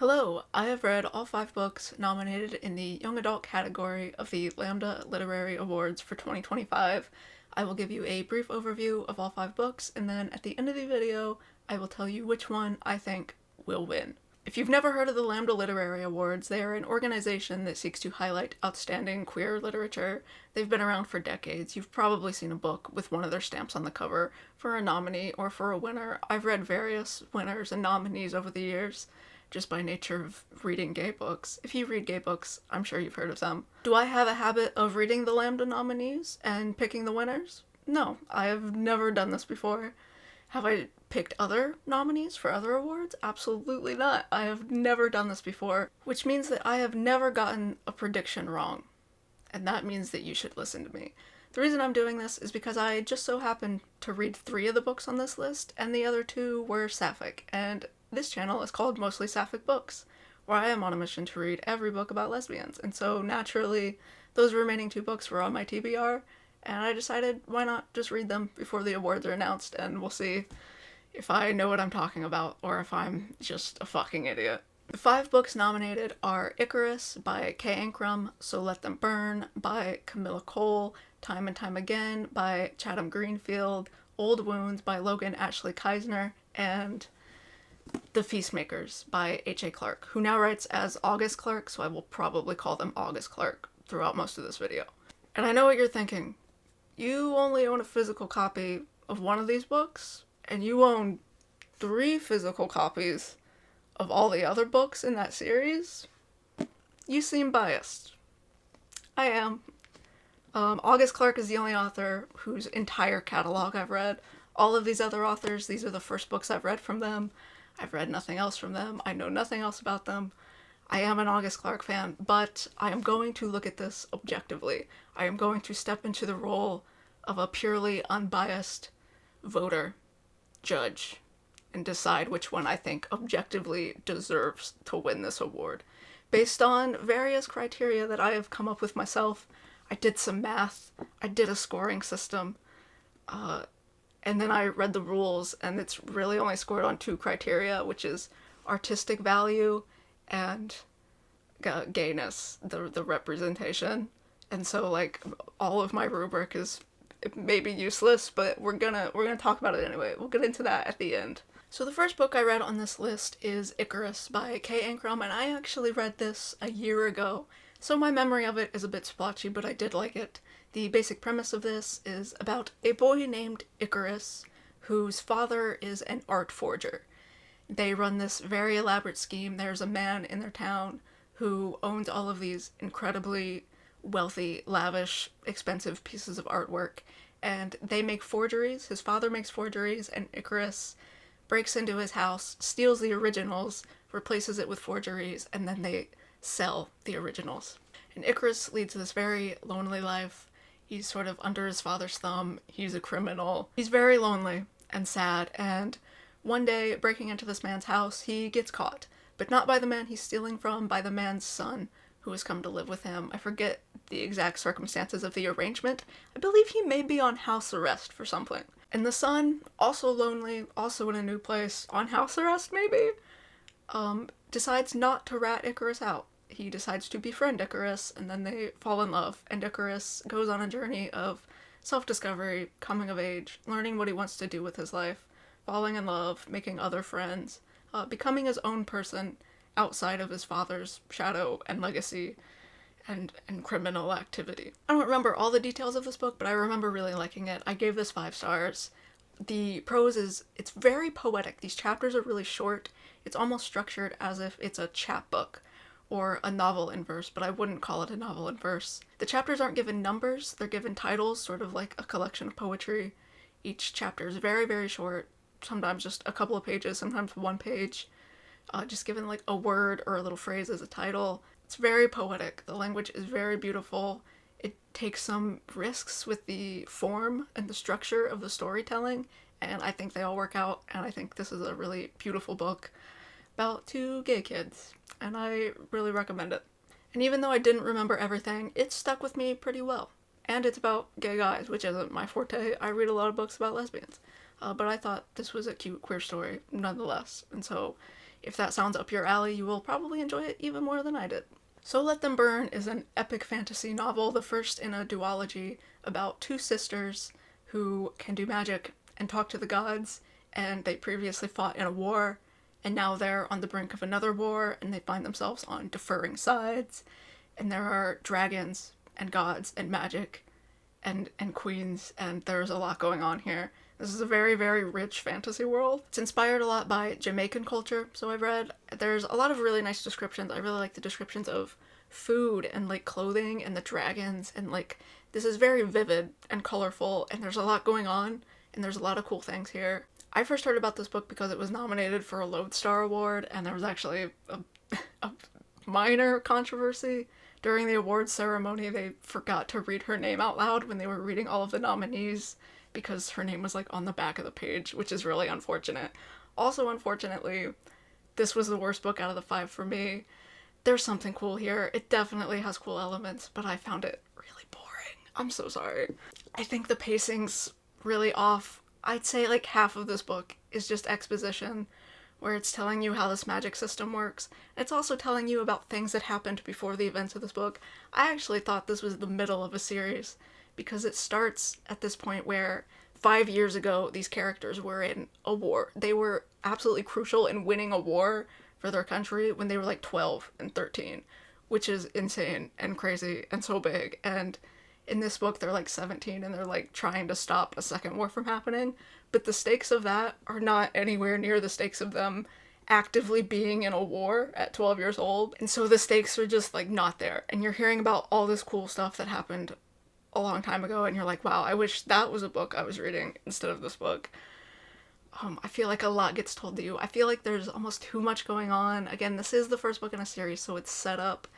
Hello, I have read all 5 books nominated in the Young Adult category of the Lambda Literary Awards for 2025. I will give you a brief overview of all 5 books, and then at the end of the video, I will tell you which one I think will win. If you've never heard of the Lambda Literary Awards, they are an organization that seeks to highlight outstanding queer literature. They've been around for decades. You've probably seen a book with one of their stamps on the cover for a nominee or for a winner. I've read various winners and nominees over the years, just by nature of reading gay books. If you read gay books, I'm sure you've heard of them. Do I have a habit of reading the Lambda nominees and picking the winners? No, I have never done this before. Have I picked other nominees for other awards? Absolutely not. I have never done this before, which means that I have never gotten a prediction wrong. And that means that you should listen to me. The reason I'm doing this is because I just so happened to read 3 of the books on this list, and the other 2 were sapphic, and this channel is called Mostly Sapphic Books, where I am on a mission to read every book about lesbians, and so naturally, those remaining 2 books were on my TBR, and I decided why not just read them before the awards are announced, and we'll see if I know what I'm talking about, or if I'm just a fucking idiot. The 5 books nominated are Icarus by Ancrum, So Let Them Burn by Kamilah Cole, Time and Time Again by Chatham Greenfield, Old Wounds by Logan-Ashley Kisner, and The Feastmakers by H.A. Clarke, who now writes as August Clarke, so I will probably call them August Clarke throughout most of this video. And I know what you're thinking. You only own a physical copy of one of these books, and you own 3 physical copies of all the other books in that series? You seem biased. I am. August Clarke is the only author whose entire catalog I've read. All of these other authors, these are the first books I've read from them. I've read nothing else from them. I know nothing else about them. I am an August Clarke fan, but I am going to look at this objectively. I am going to step into the role of a purely unbiased voter, judge, and decide which one I think objectively deserves to win this award. Based on various criteria that I have come up with myself, I did some math, I did a scoring system, and then I read the rules, and it's really only scored on 2 criteria, which is artistic value and gayness, the representation. And so, like, all of my rubric is maybe useless, but we're gonna talk about it anyway. We'll get into that at the end. So the first book I read on this list is Icarus by Ancrum, and I actually read this a year ago, so my memory of it is a bit splotchy, but I did like it. The basic premise of this is about a boy named Icarus, whose father is an art forger. They run this very elaborate scheme. There's a man in their town who owns all of these incredibly wealthy, lavish, expensive pieces of artwork, and they make forgeries. His father makes forgeries, and Icarus breaks into his house, steals the originals, replaces it with forgeries, and then they sell the originals. And Icarus leads this very lonely life. He's sort of under his father's thumb. He's a criminal. He's very lonely and sad, and one day, breaking into this man's house, he gets caught. But not by the man he's stealing from, by the man's son, who has come to live with him. I forget the exact circumstances of the arrangement. I believe he may be on house arrest for something. And the son, also lonely, also in a new place, on house arrest maybe, decides not to rat Icarus out. He decides to befriend Icarus, and then they fall in love, and Icarus goes on a journey of self-discovery, coming of age, learning what he wants to do with his life, falling in love, making other friends, becoming his own person outside of his father's shadow and legacy and criminal activity. I don't remember all the details of this book, but I remember really liking it. I gave this 5 stars. The prose it's very poetic. These chapters are really short. It's almost structured as if it's a chapbook or a novel in verse, but I wouldn't call it a novel in verse. The chapters aren't given numbers, they're given titles, sort of like a collection of poetry. Each chapter is very, very short, sometimes just a couple of pages, sometimes 1 page, just given like a word or a little phrase as a title. It's very poetic. The language is very beautiful. It takes some risks with the form and the structure of the storytelling, and I think they all work out, and I think this is a really beautiful book about 2 gay kids, and I really recommend it. And even though I didn't remember everything, it stuck with me pretty well. And it's about gay guys, which isn't my forte. I read a lot of books about lesbians. But I thought this was a cute queer story nonetheless. And so If that sounds up your alley, you will probably enjoy it even more than I did. So Let Them Burn is an epic fantasy novel, the first in a duology about two sisters who can do magic and talk to the gods, and they previously fought in a war, and now they're on the brink of another war, and they find themselves on differing sides, and there are dragons and gods and magic and queens, and there's a lot going on here. This is a very, very rich fantasy world. It's inspired a lot by Jamaican culture, so I've read. There's a lot of really nice descriptions. I really like the descriptions of food and, like, clothing and the dragons, and, like, this is very vivid and colorful, and there's a lot going on, and there's a lot of cool things here. I first heard about this book because it was nominated for a Lodestar Award, and there was actually a minor controversy. During the awards ceremony, they forgot to read her name out loud when they were reading all of the nominees, because her name was, like, on the back of the page, which is really unfortunate. Also, unfortunately, this was the worst book out of the 5 for me. There's something cool here. It definitely has cool elements, but I found it really boring. I'm so sorry. I think the pacing's really off. I'd say, like, half of this book is just exposition, where it's telling you how this magic system works. It's also telling you about things that happened before the events of this book. I actually thought this was the middle of a series, because it starts at this point where 5 years ago these characters were in a war. They were absolutely crucial in winning a war for their country when they were like 12 and 13, which is insane and crazy and so big. And in this book they're like 17 and they're like trying to stop a second war from happening, but the stakes of that are not anywhere near the stakes of them actively being in a war at 12 years old. And so the stakes are just, like, not there, and you're hearing about all this cool stuff that happened a long time ago, and you're like, wow, I wish that was a book I was reading instead of this book. I feel like a lot gets told to you. I feel like there's almost too much going on. Again, this is the first book in a series, so it's set up.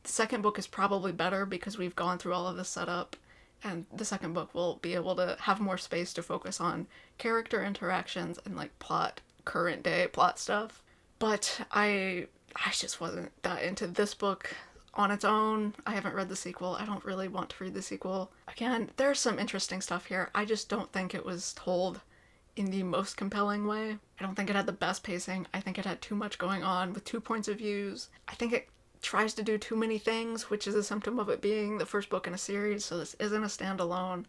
The second book is probably better because we've gone through all of this setup, and the second book will be able to have more space to focus on character interactions and, like, plot, current day plot stuff. But I just wasn't that into this book on its own. I haven't read the sequel. I don't really want to read the sequel. Again, there's some interesting stuff here. I just don't think it was told in the most compelling way. I don't think it had the best pacing. I think it had too much going on with 2 points of views. I think it tries to do too many things, which is a symptom of it being the first book in a series, so this isn't a standalone.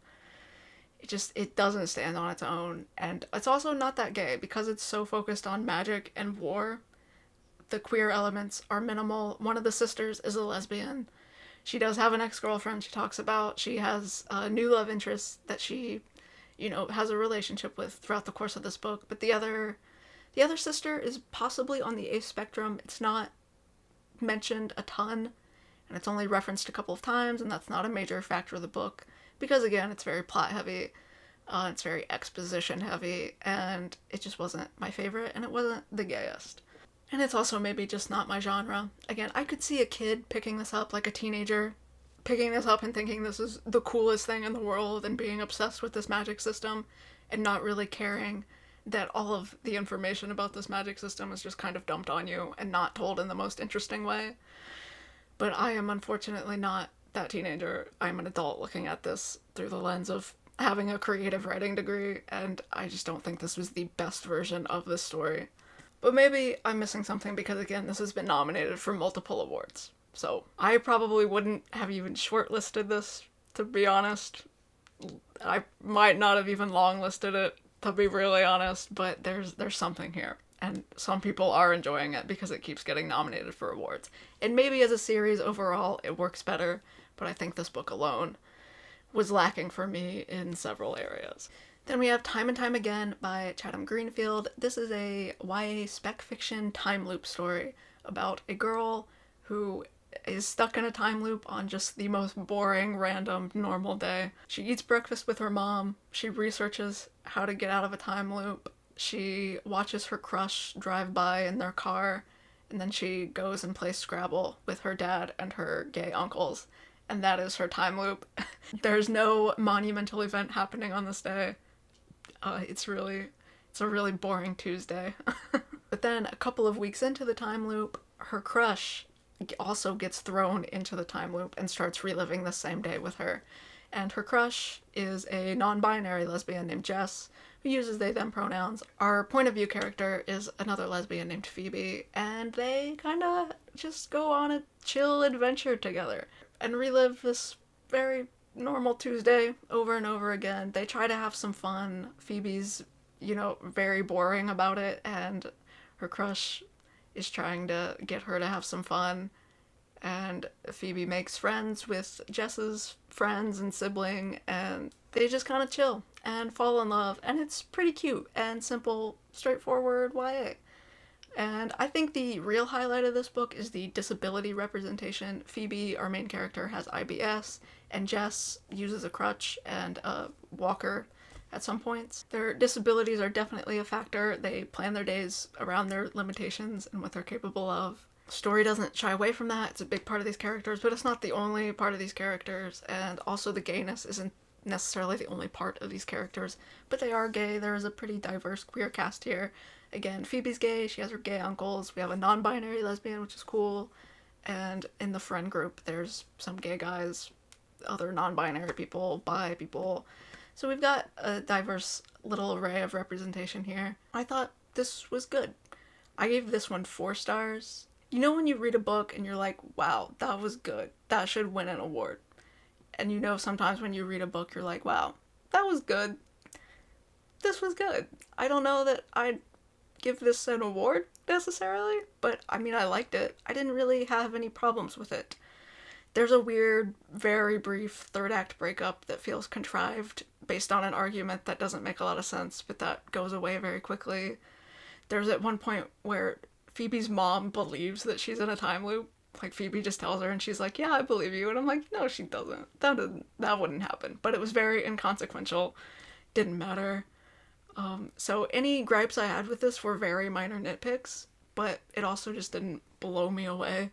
It doesn't stand on its own, and it's also not that gay because it's so focused on magic and war. The queer elements are minimal. One of the sisters is a lesbian. She does have an ex-girlfriend she talks about. She has a new love interest that she, has a relationship with throughout the course of this book. But the other sister is possibly on the ace spectrum. It's not mentioned a ton, and it's only referenced a couple of times, and that's not a major factor of the book. Because, again, it's very plot heavy. It's very exposition heavy, and it just wasn't my favorite, and it wasn't the gayest. And it's also maybe just not my genre. Again, I could see a kid picking this up, like a teenager, picking this up and thinking this is the coolest thing in the world and being obsessed with this magic system and not really caring that all of the information about this magic system is just kind of dumped on you and not told in the most interesting way. But I am unfortunately not that teenager. I'm an adult looking at this through the lens of having a creative writing degree, and I just don't think this was the best version of this story. But maybe I'm missing something because, again, this has been nominated for multiple awards. So I probably wouldn't have even shortlisted this, to be honest. I might not have even longlisted it, to be really honest, but there's something here. And some people are enjoying it because it keeps getting nominated for awards. And maybe as a series overall, it works better, but I think this book alone was lacking for me in several areas. Then we have Time and Time Again by Chatham Greenfield. This is a YA spec fiction time loop story about a girl who is stuck in a time loop on just the most boring, random, normal day. She eats breakfast with her mom. She researches how to get out of a time loop. She watches her crush drive by in their car, and then she goes and plays Scrabble with her dad and her gay uncles. And that is her time loop. There's no monumental event happening on this day. It's a really boring Tuesday. But then a couple of weeks into the time loop, her crush also gets thrown into the time loop and starts reliving the same day with her. And her crush is a non-binary lesbian named Jess, who who uses they them pronouns. Our point of view character is another lesbian named Phoebe, and they kind of just go on a chill adventure together and relive this very normal Tuesday over and over again. They try to have some fun. Phoebe's, very boring about it, and her crush is trying to get her to have some fun. And Phoebe makes friends with Jess's friends and sibling, and they just kind of chill and fall in love, and it's pretty cute and simple, straightforward YA. And I think the real highlight of this book is the disability representation. Phoebe, our main character, has IBS, and Jess uses a crutch and a walker at some points. Their disabilities are definitely a factor. They plan their days around their limitations and what they're capable of. The story doesn't shy away from that. It's a big part of these characters, but it's not the only part of these characters, and also the gayness isn't necessarily the only part of these characters, but they are gay. There is a pretty diverse queer cast here. Again, Phoebe's gay, she has her gay uncles, we have a non-binary lesbian, which is cool, and in the friend group there's some gay guys, other non-binary people, bi people, so we've got a diverse little array of representation here. I thought this was good. I gave this one 4 stars. You know when you read a book and you're like, wow, that was good, that should win an award. And sometimes when you read a book you're like, wow, that was good, this was good. I don't know that I'd give this an award necessarily, but I liked it. I didn't really have any problems with it. There's a weird, very brief third act breakup that feels contrived based on an argument that doesn't make a lot of sense, but that goes away very quickly. There's at one point where Phoebe's mom believes that she's in a time loop. Like, Phoebe just tells her and she's like, yeah, I believe you. And I'm like, no, she doesn't. That wouldn't happen. But it was very inconsequential. Didn't matter. So any gripes I had with this were very minor nitpicks, but it also just didn't blow me away.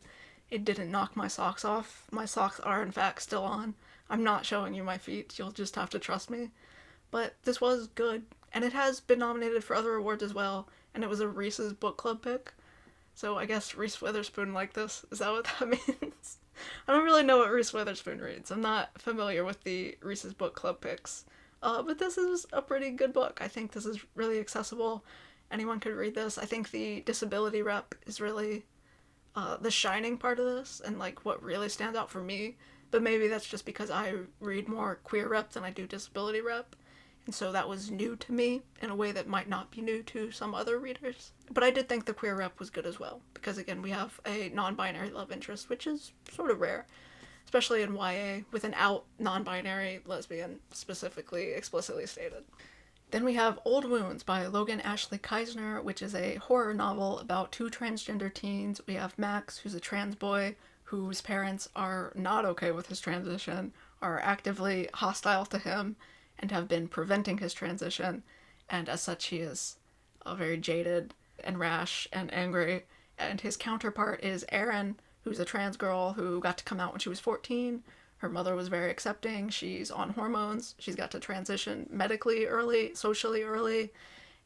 It didn't knock my socks off. My socks are in fact still on. I'm not showing you my feet. You'll just have to trust me. But this was good. And it has been nominated for other awards as well. And it was a Reese's Book Club pick. So I guess Reese Witherspoon liked this. Is that what that means? I don't really know what Reese Witherspoon reads. I'm not familiar with the Reese's Book Club picks. But this is a pretty good book. I think this is really accessible. Anyone could read this. I think the disability rep is really the shining part of this, and like what really stands out for me. But maybe that's just because I read more queer rep than I do disability rep. And so that was new to me in a way that might not be new to some other readers. But I did think the queer rep was good as well, because again, we have a non-binary love interest, which is sort of rare, especially in YA, with an out non-binary lesbian specifically explicitly stated. Then we have Old Wounds by Logan-Ashley Kisner, which is a horror novel about 2 transgender teens. We have Max, who's a trans boy, whose parents are not okay with his transition, are actively hostile to him, and have been preventing his transition, and as such he is very jaded and rash and angry. And his counterpart is Erin, who's a trans girl who got to come out when she was 14. Her mother was very accepting. She's on hormones. She's got to transition medically early, socially early,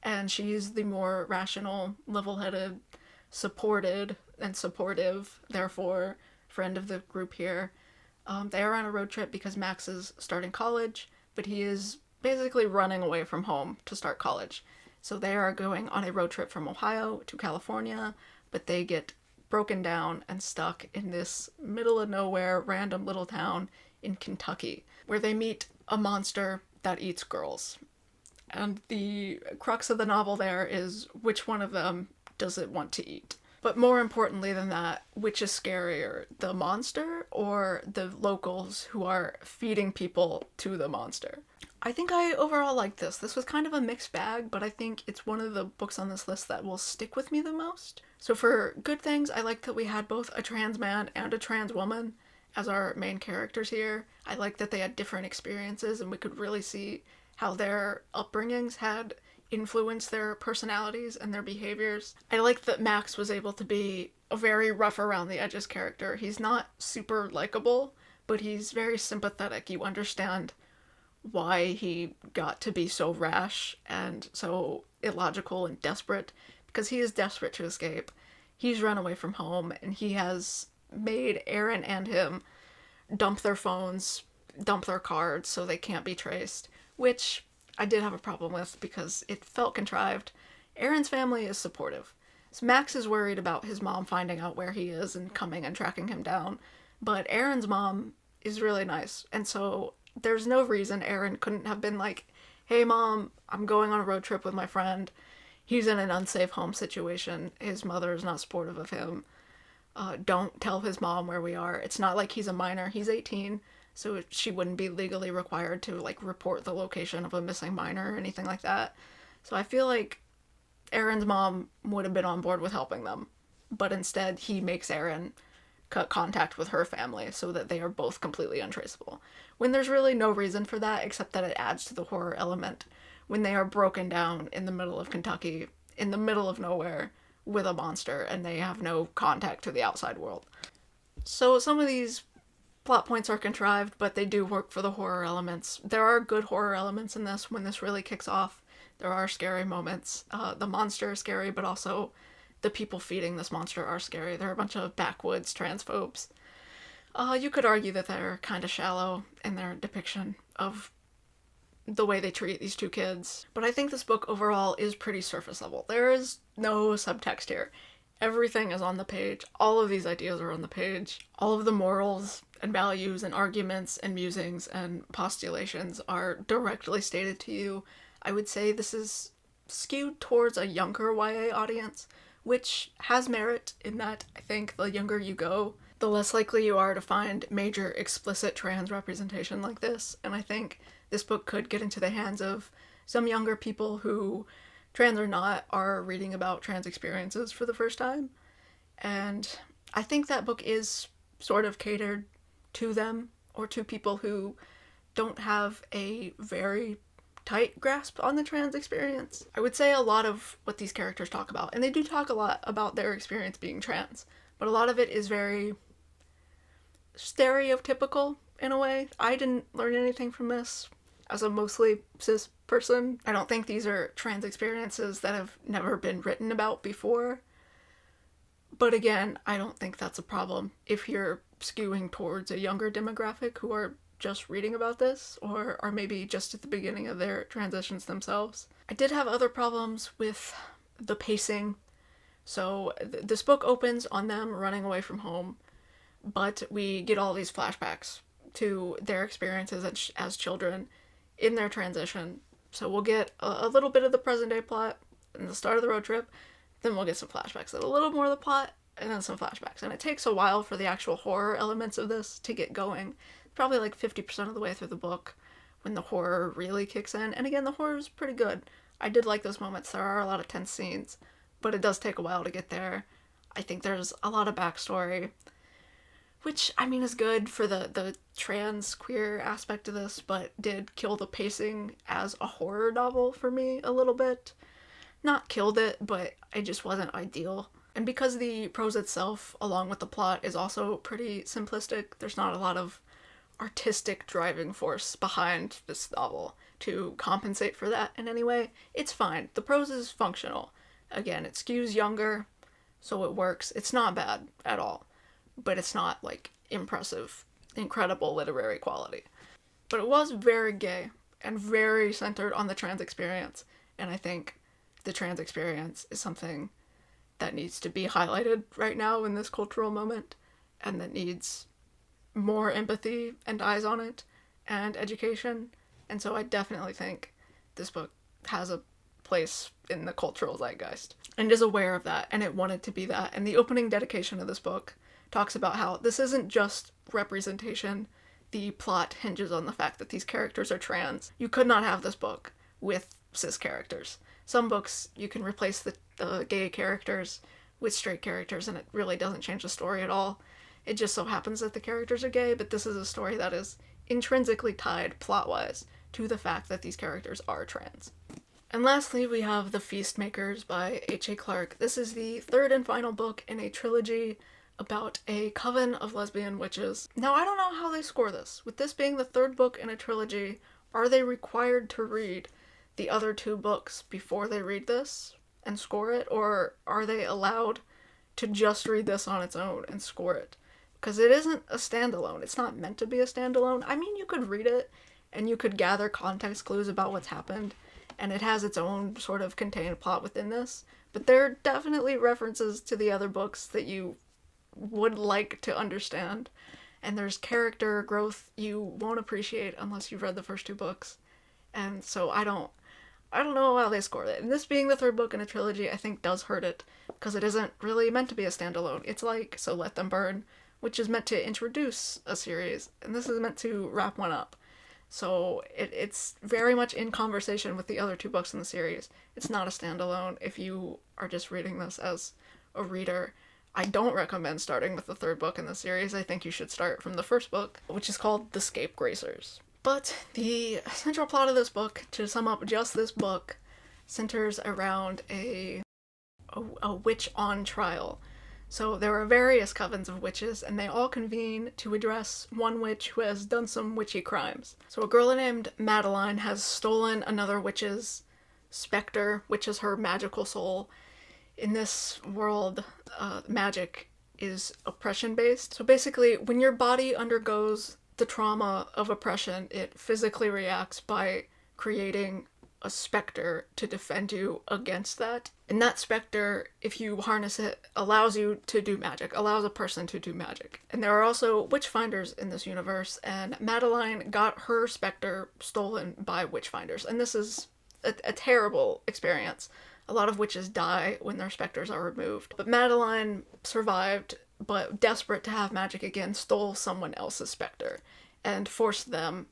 and she's the more rational, level-headed, supported, and supportive, therefore, friend of the group here. They are on a road trip because Max is starting college, but he is basically running away from home to start college. So they are going on a road trip from Ohio to California, but they get broken down and stuck in this middle of nowhere random little town in Kentucky, where they meet a monster that eats girls. And the crux of the novel there is which one of them does it want to eat. But more importantly than that, which is scarier, the monster or the locals who are feeding people to the monster? I think I overall liked this. This was kind of a mixed bag, but I think it's one of the books on this list that will stick with me the most. So for good things, I like that we had both a trans man and a trans woman as our main characters here. I like that they had different experiences and we could really see how their upbringings had influence their personalities and their behaviors. I like that Max was able to be a very rough around the edges character. He's not super likable, but he's very sympathetic. You understand why he got to be so rash and so illogical and desperate, because he is desperate to escape. He's run away from home and he has made Erin and him dump their phones, dump their cards so they can't be traced, which I did have a problem with because it felt contrived. Aaron's family is supportive. So Max is worried about his mom finding out where he is and coming and tracking him down. But Aaron's mom is really nice. And so there's no reason Aaron couldn't have been like, hey mom, I'm going on a road trip with my friend. He's in an unsafe home situation. His mother is not supportive of him. Don't tell his mom where we are. It's not like he's a minor. He's 18. So she wouldn't be legally required to, like, report the location of a missing minor or anything like that. So I feel like Aaron's mom would have been on board with helping them. But instead, he makes Aaron cut contact with her family so that they are both completely untraceable. When there's really no reason for that, except that it adds to the horror element. When they are broken down in the middle of Kentucky, in the middle of nowhere, with a monster, and they have no contact to the outside world. So some of these plot points are contrived, but they do work for the horror elements. There are good horror elements in this when this really kicks off. There are scary moments. The monster is scary, but also the people feeding this monster are scary. They're a bunch of backwoods transphobes. You could argue that they're kind of shallow in their depiction of the way they treat these two kids. But I think this book overall is pretty surface level. There is no subtext here. Everything is on the page. All of these ideas are on the page. All of the morals and values and arguments and musings and postulations are directly stated to you. I would say this is skewed towards a younger YA audience, which has merit in that I think the younger you go, the less likely you are to find major explicit trans representation like this. And I think this book could get into the hands of some younger people who, trans or not, are reading about trans experiences for the first time. And I think that book is sort of catered to them, or to people who don't have a very tight grasp on the trans experience. I would say a lot of what these characters talk about, and they do talk a lot about their experience being trans, but a lot of it is very stereotypical in a way. I didn't learn anything from this as a mostly cis person. I don't think these are trans experiences that have never been written about before. But again, I don't think that's a problem if you're skewing towards a younger demographic who are just reading about this, or are maybe just at the beginning of their transitions themselves. I did have other problems with the pacing. So this book opens on them running away from home, but we get all these flashbacks to their experiences as children in their transition. So we'll get a little bit of the present day plot in the start of the road trip, then we'll get some flashbacks, a little more of the plot, and then some flashbacks. And it takes a while for the actual horror elements of this to get going. Probably like 50% of the way through the book when the horror really kicks in. And again, the horror is pretty good. I did like those moments. There are a lot of tense scenes, but it does take a while to get there. I think there's a lot of backstory, which, I mean, is good for the trans queer aspect of this, but did kill the pacing as a horror novel for me a little bit. Not killed it, but it just wasn't ideal. And because the prose itself, along with the plot, is also pretty simplistic, there's not a lot of artistic driving force behind this novel to compensate for that in any way. It's fine. The prose is functional. Again, it skews younger, so it works. It's not bad at all, but it's not like impressive, incredible literary quality. But it was very gay and very centered on the trans experience, and I think the trans experience is something that needs to be highlighted right now in this cultural moment, and that needs more empathy and eyes on it and education. And so I definitely think this book has a place in the cultural zeitgeist and is aware of that, and it wanted to be that. And the opening dedication of this book talks about how this isn't just representation. The plot hinges on the fact that these characters are trans. You could not have this book with cis characters. Some books you can replace the gay characters with straight characters and it really doesn't change the story at all. It just so happens that the characters are gay, but this is a story that is intrinsically tied, plot-wise, to the fact that these characters are trans. And lastly, we have The Feastmakers by H.A. Clarke. This is the third and final book in a trilogy about a coven of lesbian witches. Now, I don't know how they score this. With this being the third book in a trilogy, are they required to read the other two books before they read this and score it, or are they allowed to just read this on its own and score it? Because it isn't a standalone. It's not meant to be a standalone. I mean, you could read it and you could gather context clues about what's happened, and it has its own sort of contained plot within this. But there are definitely references to the other books that you would like to understand, and there's character growth you won't appreciate unless you've read the first two books. And so I don't know how they scored it. And this being the third book in a trilogy, I think does hurt it, because it isn't really meant to be a standalone. It's like So Let Them Burn, which is meant to introduce a series, and this is meant to wrap one up. So it's very much in conversation with the other two books in the series. It's not a standalone if you are just reading this as a reader. I don't recommend starting with the third book in the series. I think you should start from the first book, which is called The Scapegracers. But the central plot of this book, to sum up just this book, centers around a witch on trial. So there are various covens of witches, and they all convene to address one witch who has done some witchy crimes. So a girl named Madeline has stolen another witch's specter, which is her magical soul. In this world, magic is oppression-based. So basically, when your body undergoes the trauma of oppression, it physically reacts by creating a specter to defend you against that. And that specter, if you harness it, allows you to do magic, allows a person to do magic. And there are also witchfinders in this universe, and Madeline got her specter stolen by witchfinders. And this is a terrible experience. A lot of witches die when their specters are removed. But Madeline survived, but desperate to have magic again, stole someone else's specter and forced them,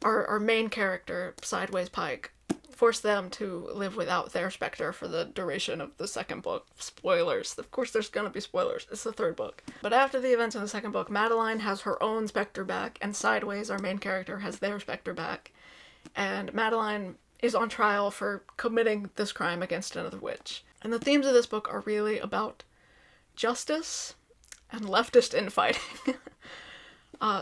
our main character, Sideways Pike, forced them to live without their specter for the duration of the second book. Spoilers. Of course there's gonna be spoilers. It's the third book. But after the events in the second book, Madeline has her own specter back, and Sideways, our main character, has their specter back. And Madeline is on trial for committing this crime against another witch. And the themes of this book are really about justice and leftist infighting.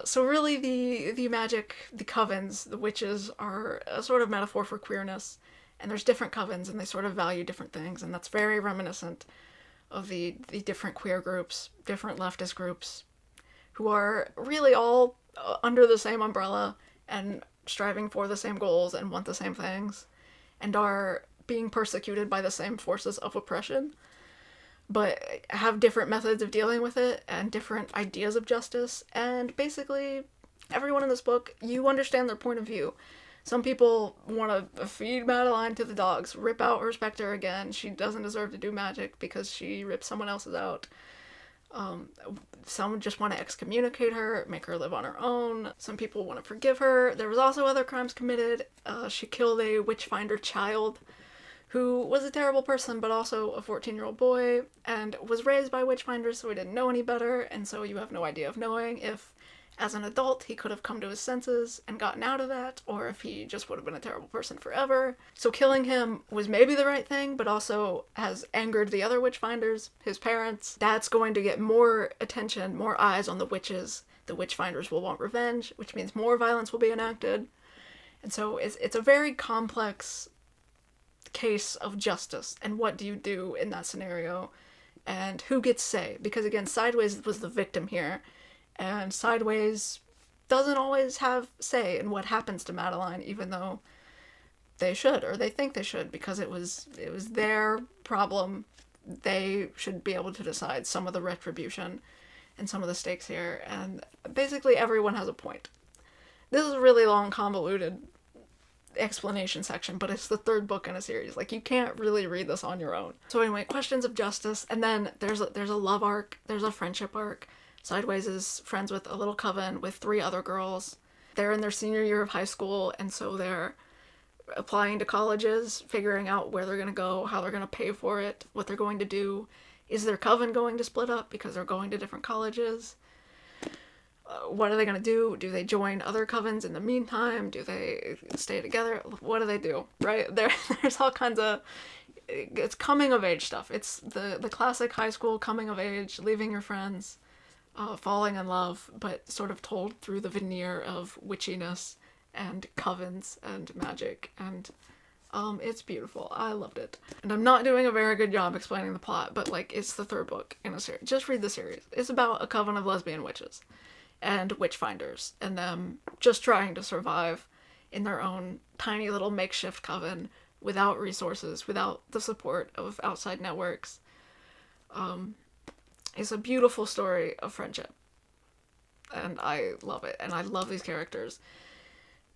So really the magic, the covens, the witches are a sort of metaphor for queerness, and there's different covens and they sort of value different things, and that's very reminiscent of the different queer groups, different leftist groups, who are really all under the same umbrella and striving for the same goals and want the same things, and are being persecuted by the same forces of oppression, but have different methods of dealing with it and different ideas of justice. And basically, everyone in this book, you understand their point of view. Some people want to feed Madeline to the dogs, rip out her specter again. She doesn't deserve to do magic because she ripped someone else's out. Some just want to excommunicate her, make her live on her own. Some people want to forgive her. There was also other crimes committed. She killed a witchfinder child who was a terrible person, but also a 14-year-old boy, and was raised by witchfinders, so he didn't know any better, and so you have no idea of knowing if, as an adult, he could have come to his senses and gotten out of that, or if he just would have been a terrible person forever. So killing him was maybe the right thing, but also has angered the other witchfinders, his parents. That's going to get more attention, more eyes on the witches. The witchfinders will want revenge, which means more violence will be enacted. And so it's a very complex case of justice, and what do you do in that scenario, and who gets say, because again, Sideways was the victim here, and Sideways doesn't always have say in what happens to Madeline, even though they should, or they think they should, because it was their problem. They should be able to decide some of the retribution and some of the stakes here, and basically everyone has a point. This is a really long, convoluted explanation section, but it's the third book in a series. Like, you can't really read this on your own. So anyway, questions of justice, and then there's a love arc, there's a friendship arc. Sideways is friends with a little coven with 3 other girls. They're in their senior year of high school, and so they're applying to colleges, figuring out where they're going to go, how they're going to pay for it, what they're going to do. Is their coven going to split up because they're going to different colleges? What are they going to do? Do they join other covens in the meantime? Do they stay together? What do they do? Right? There's all kinds of... It's coming of age stuff. It's the classic high school coming of age, leaving your friends, falling in love, but sort of told through the veneer of witchiness and covens and magic, and it's beautiful. I loved it. And I'm not doing a very good job explaining the plot, but like, it's the third book in a series. Just read the series. It's about a coven of lesbian witches and witchfinders and them just trying to survive in their own tiny little makeshift coven without resources, without the support of outside networks. It's a beautiful story of friendship. And I love it. And I love these characters.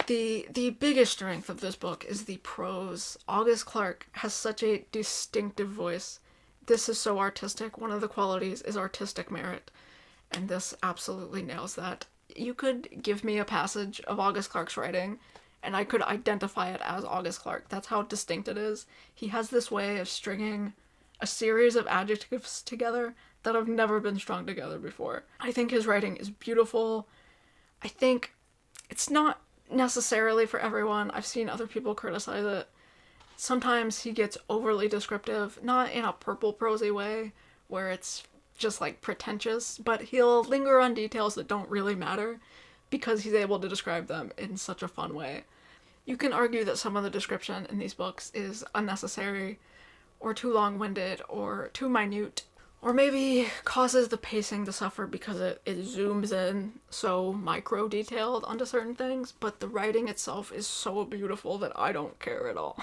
The biggest strength of this book is the prose. August Clarke has such a distinctive voice. This is so artistic. One of the qualities is artistic merit. And this absolutely nails that. You could give me a passage of August Clarke's writing, and I could identify it as August Clarke. That's how distinct it is. He has this way of stringing a series of adjectives together that have never been strung together before. I think his writing is beautiful. I think it's not necessarily for everyone. I've seen other people criticize it. Sometimes he gets overly descriptive, not in a purple prosy way, where it's just like pretentious, but he'll linger on details that don't really matter because he's able to describe them in such a fun way. You can argue that some of the description in these books is unnecessary, or too long-winded, or too minute, or maybe causes the pacing to suffer because it zooms in so micro-detailed onto certain things, but the writing itself is so beautiful that I don't care at all.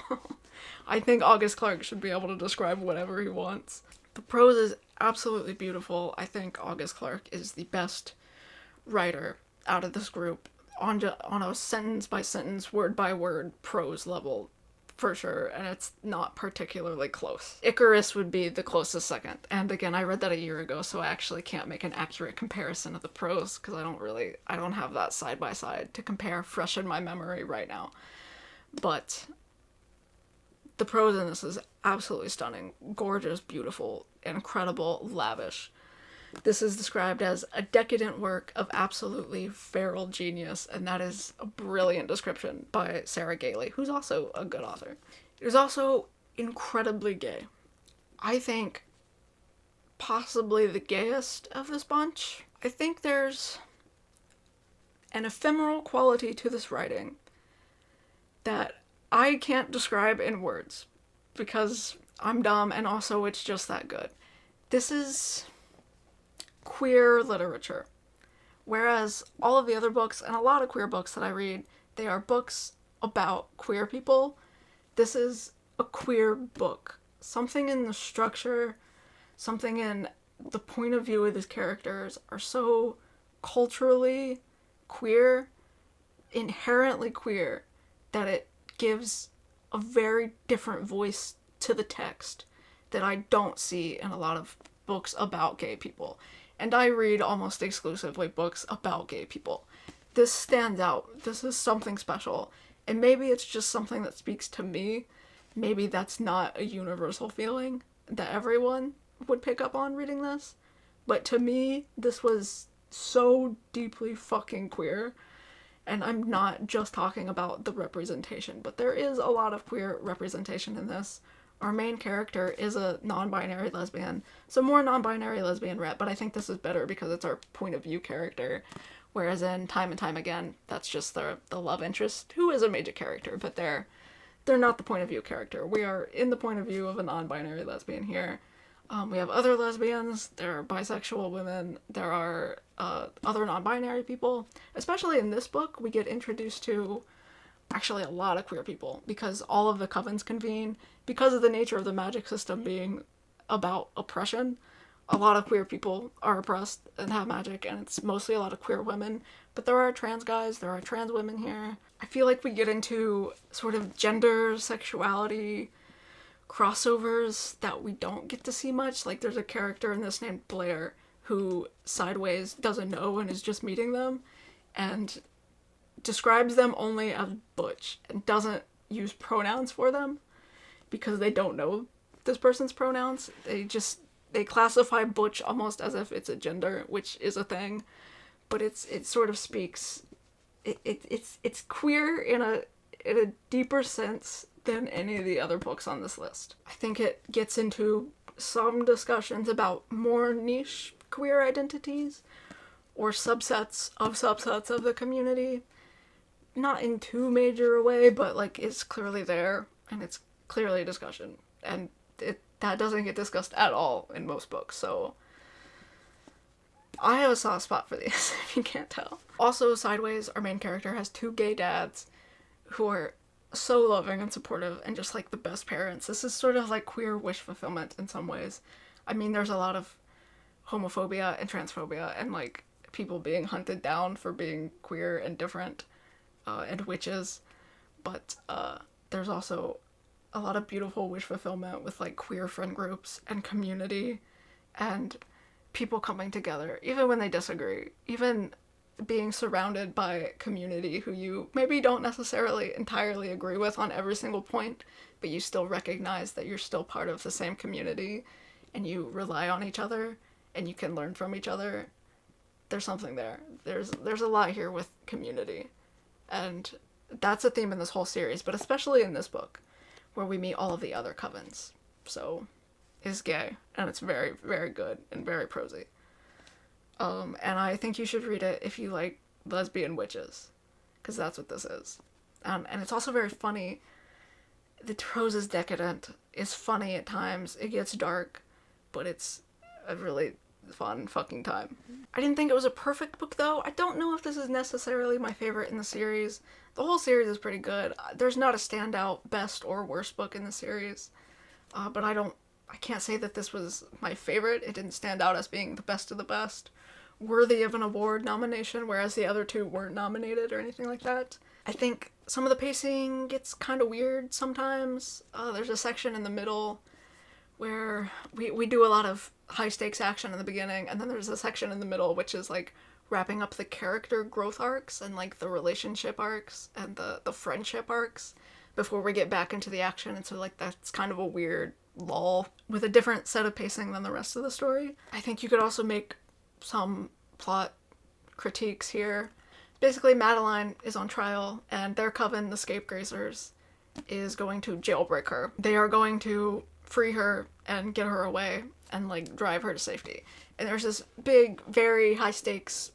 I think August Clarke should be able to describe whatever he wants. The prose is absolutely beautiful. I think August Clarke is the best writer out of this group on a sentence-by-sentence, word-by-word prose level, for sure, and it's not particularly close. Icarus would be the closest second, and again, I read that a year ago, so I actually can't make an accurate comparison of the prose, because I don't have that side-by-side to compare fresh in my memory right now. But the prose in this is absolutely stunning, gorgeous, beautiful, incredible, lavish. This is described as a decadent work of absolutely feral genius, and that is a brilliant description by Sarah Gailey, who's also a good author. It is also incredibly gay. I think possibly the gayest of this bunch. I think there's an ephemeral quality to this writing that I can't describe in words, because I'm dumb, and also it's just that good. This is queer literature. Whereas all of the other books, and a lot of queer books that I read, they are books about queer people. This is a queer book. Something in the structure, something in the point of view of these characters are so culturally queer, inherently queer, that it gives a very different voice to the text that I don't see in a lot of books about gay people. And I read almost exclusively books about gay people. This stands out. This is something special. And maybe it's just something that speaks to me. Maybe that's not a universal feeling that everyone would pick up on reading this. But to me, this was so deeply fucking queer. And I'm not just talking about the representation, but there is a lot of queer representation in this. Our main character is a non-binary lesbian, so more non-binary lesbian rep, but I think this is better because it's our point of view character, whereas in Time and Time Again, that's just the love interest, who is a major character, but they're not the point of view character. We are in the point of view of a non-binary lesbian here. We have other lesbians, there are bisexual women, there are other non-binary people. Especially in this book, we get introduced to actually a lot of queer people, because all of the covens convene. Because of the nature of the magic system being about oppression, a lot of queer people are oppressed and have magic, and it's mostly a lot of queer women. But there are trans guys, there are trans women here. I feel like we get into sort of gender, sexuality crossovers that we don't get to see much. Like, there's a character in this named Blair who sideways doesn't know and is just meeting them, and describes them only as butch, and doesn't use pronouns for them because they don't know this person's pronouns. They classify butch almost as if it's a gender, which is a thing, but it sort of speaks, it's queer in a deeper sense than any of the other books on this list. I think it gets into some discussions about more niche queer identities, or subsets of the community. Not in too major a way, but like it's clearly there, and it's clearly a discussion, and that doesn't get discussed at all in most books, so I have a soft spot for these, if you can't tell. Also, sideways, our main character has two gay dads, who are so loving and supportive and just like the best parents. This is sort of like queer wish fulfillment in some ways. I mean, there's a lot of homophobia and transphobia and like people being hunted down for being queer and different and witches, but there's also a lot of beautiful wish fulfillment with like queer friend groups and community and people coming together even when they disagree, even being surrounded by community who you maybe don't necessarily entirely agree with on every single point, but you still recognize that you're still part of the same community and you rely on each other and you can learn from each other. There's something there. There's a lot here with community. And that's a theme in this whole series, but especially in this book, where we meet all of the other covens. So, is gay, and it's very, very good and very prosy. And I think you should read it if you like lesbian witches, because that's what this is. And it's also very funny. The prose is decadent. It's funny at times. It gets dark, but it's a really fun fucking time. I didn't think it was a perfect book, though. I don't know if this is necessarily my favorite in the series. The whole series is pretty good. There's not a standout best or worst book in the series, but I can't say that this was my favorite. It didn't stand out as being the best of the best, worthy of an award nomination, whereas the other two weren't nominated or anything like that. I think some of the pacing gets kind of weird sometimes. There's a section in the middle where we do a lot of high-stakes action in the beginning, and then there's a section in the middle which is, like, wrapping up the character growth arcs and, like, the relationship arcs and the friendship arcs before we get back into the action, and so, like, that's kind of a weird lull with a different set of pacing than the rest of the story. I think you could also make some plot critiques here. Basically, Madeline is on trial, and their coven, the Scapegrazers, is going to jailbreak her. They are going to free her and get her away and, like, drive her to safety. And there's this big, very high-stakes,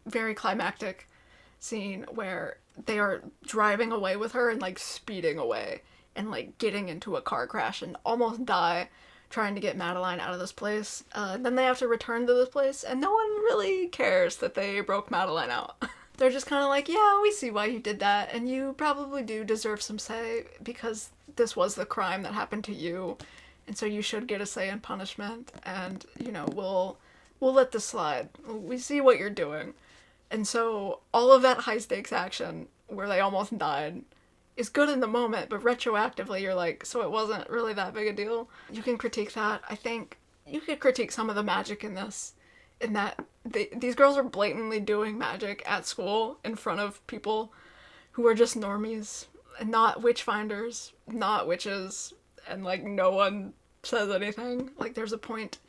very climactic scene where they are driving away with her and, like, speeding away and, like, getting into a car crash and almost die trying to get Madeline out of this place. Then they have to return to this place, and no one really cares that they broke Madeline out. They're just kind of like, yeah, we see why you did that, and you probably do deserve some say, because this was the crime that happened to you, and so you should get a say in punishment, and, you know, we'll let this slide. We see what you're doing. And so all of that high-stakes action, where they almost died, is good in the moment, but retroactively you're like, so it wasn't really that big a deal? You can critique that. I think you could critique some of the magic in this, in that these girls are blatantly doing magic at school in front of people who are just normies, and not witch finders, not witches, and, like, no one says anything. Like, there's a point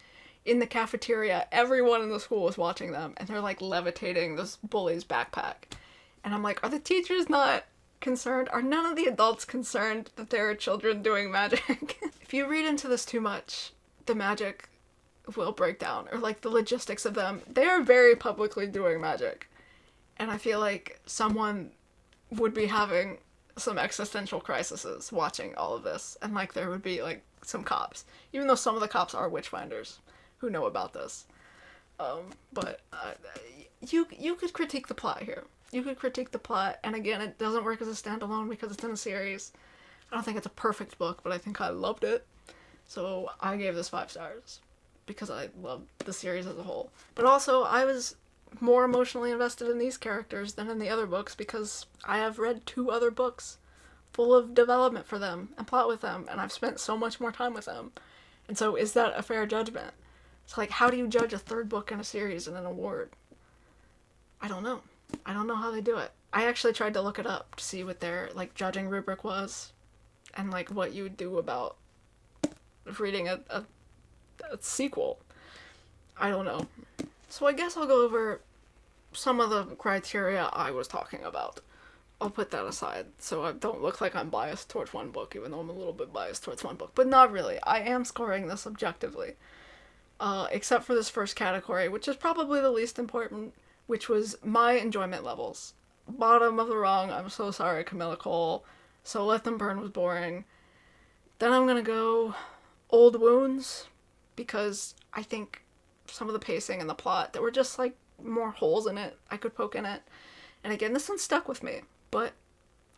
in the cafeteria, everyone in the school is watching them, and they're, like, levitating this bully's backpack. And I'm like, are the teachers not concerned? Are none of the adults concerned that there are children doing magic? If you read into this too much, the magic will break down, or, like, the logistics of them. They are very publicly doing magic. And I feel like someone would be having some existential crises watching all of this, and, like, there would be, like, some cops, even though some of the cops are witchfinders who know about this. But you could critique the plot here. You could critique the plot, and again, it doesn't work as a standalone because it's in a series. I don't think it's a perfect book, but I think I loved it. So I gave this 5 stars because I loved the series as a whole. But also, I was more emotionally invested in these characters than in the other books because I have read 2 other books full of development for them and plot with them, and I've spent so much more time with them. And so is that a fair judgment? It's like, how do you judge a 3rd book in a series and an award? I don't know. I don't know how they do it. I actually tried to look it up to see what their, like, judging rubric was, and, like, what you would do about reading a sequel. I don't know. So I guess I'll go over some of the criteria I was talking about. I'll put that aside so I don't look like I'm biased towards one book, even though I'm a little bit biased towards one book. But not really. I am scoring this objectively. Except for this first category, which is probably the least important, which was my enjoyment levels. Bottom of the rung, I'm so sorry, Kamilah Cole. So Let Them Burn was boring. Then I'm gonna go Old Wounds, because I think some of the pacing and the plot, there were just, like, more holes in it I could poke in it. And again, this one stuck with me, but